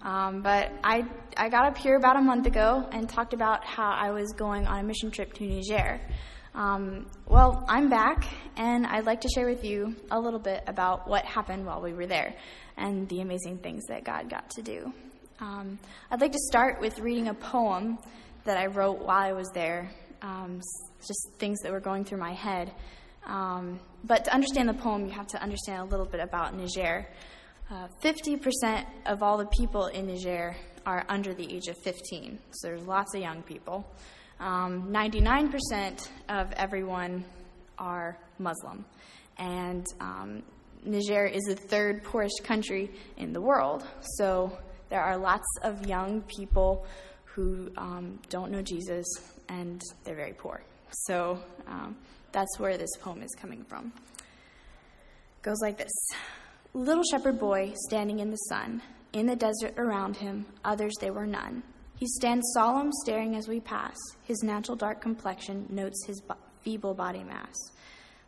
But I got up here about a month ago and talked about how I was going on a mission trip to Niger. Well, I'm back, and I'd like to share with you a little bit about what happened while we were there and the amazing things that God got to do. I'd like to start with reading a poem that I wrote while I was there, just things that were going through my head. But to understand the poem, you have to understand a little bit about Niger. 50% of all the people in Niger are under the age of 15, so there's lots of young people. 99% of everyone are Muslim, and Niger is the third poorest country in the world, so there are lots of young people who don't know Jesus, and they're very poor. So that's where this poem is coming from. It goes like this. Little shepherd boy standing in the sun, in the desert around him, others there were none. He stands solemn, staring as we pass. His natural dark complexion notes his feeble body mass.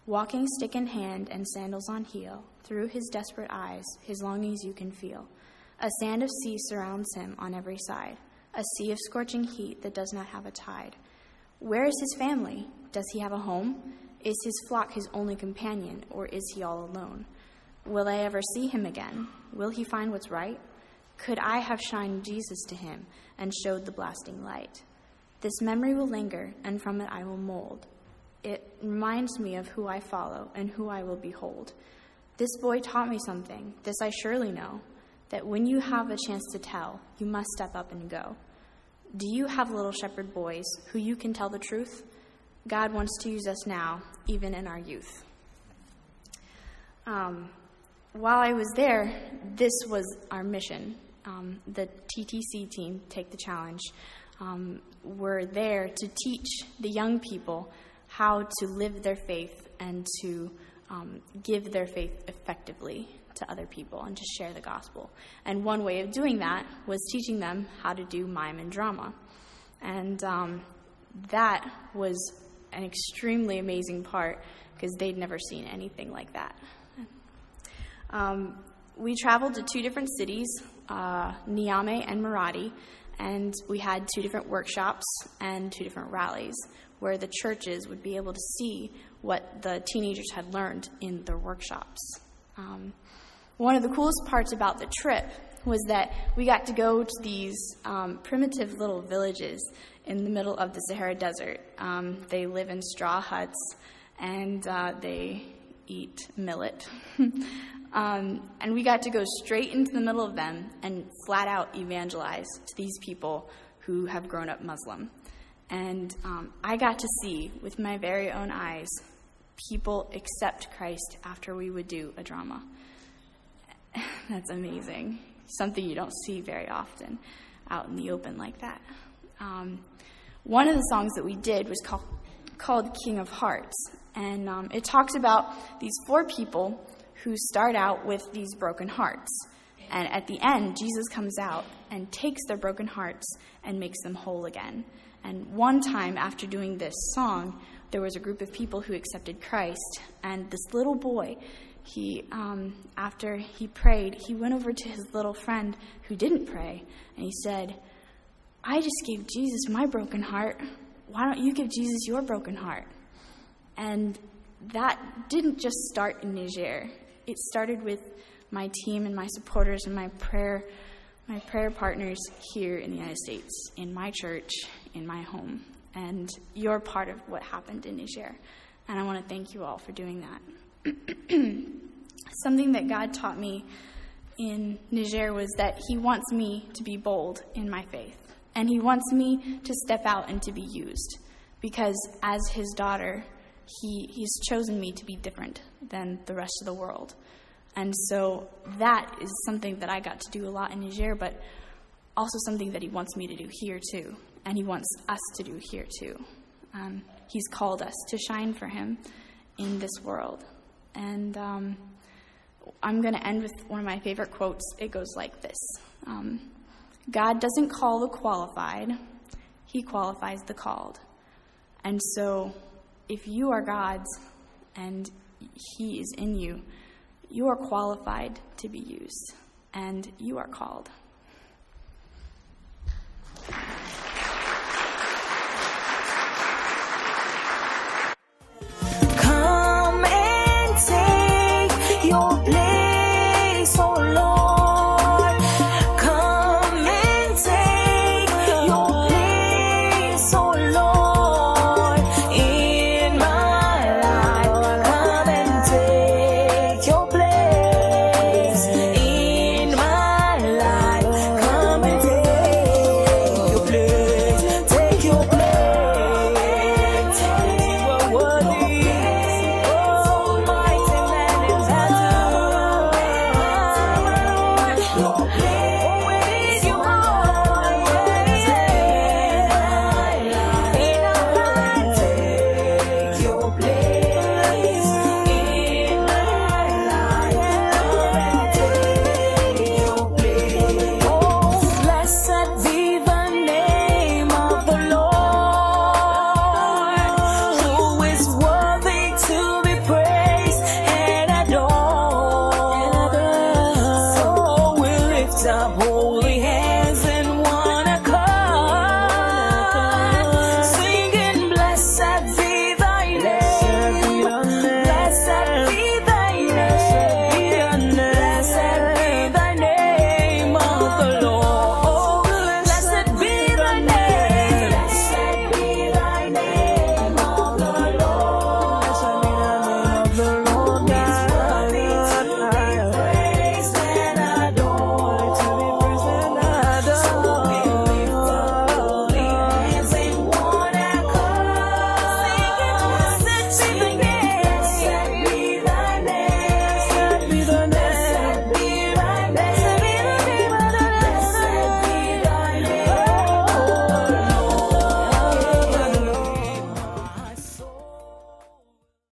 Walking stick in hand and sandals on heel, through his desperate eyes, his longings you can feel. A sand of sea surrounds him on every side, a sea of scorching heat that does not have a tide. Where is his family? Does he have a home? Is his flock his only companion, or is he all alone? Will I ever see him again? Will he find what's right? Could I have shined Jesus to him and showed the blasting light? This memory will linger, and from it I will mold. It reminds me of who I follow and who I will behold. This boy taught me something, this I surely know, that when you have a chance to tell, you must step up and go. Do you have little shepherd boys who you can tell the truth? God wants to use us now, even in our youth. While I was there, this was our mission. The TTC team, Take the Challenge, were there to teach the young people how to live their faith and to give their faith effectively to other people and to share the gospel. And one way of doing that was teaching them how to do mime and drama. And that was an extremely amazing part because they'd never seen anything like that. We traveled to two different cities, Niamey and Maradi, and we had two different workshops and two different rallies where the churches would be able to see what the teenagers had learned in their workshops. One of the coolest parts about the trip was that we got to go to these primitive little villages in the middle of the Sahara Desert. They live in straw huts, and they eat millet. And we got to go straight into the middle of them and flat out evangelize to these people who have grown up Muslim. And I got to see with my very own eyes people accept Christ after we would do a drama. That's amazing. Something you don't see very often out in the open like that. One of the songs that we did was called King of Hearts. And it talks about these four people who start out with these broken hearts. And at the end, Jesus comes out and takes their broken hearts and makes them whole again. And one time after doing this song, there was a group of people who accepted Christ. And this little boy, after he prayed, he went over to his little friend who didn't pray. And he said, I just gave Jesus my broken heart. Why don't you give Jesus your broken heart? And that didn't just start in Niger. It started with my team and my supporters and my prayer partners here in the United States, in my church, in my home. And you're part of what happened in Niger. And I want to thank you all for doing that. Something that God taught me in Niger was that he wants me to be bold in my faith. And he wants me to step out and to be used. Because as his daughter, he's chosen me to be different than the rest of the world. And so that is something that I got to do a lot in Niger, but also something that he wants me to do here too. And he wants us to do here too. He's called us to shine for him in this world. And I'm going to end with one of my favorite quotes. It goes like this. God doesn't call the qualified. He qualifies the called. And so if you are God's and he is in you, you are qualified to be used, and you are called.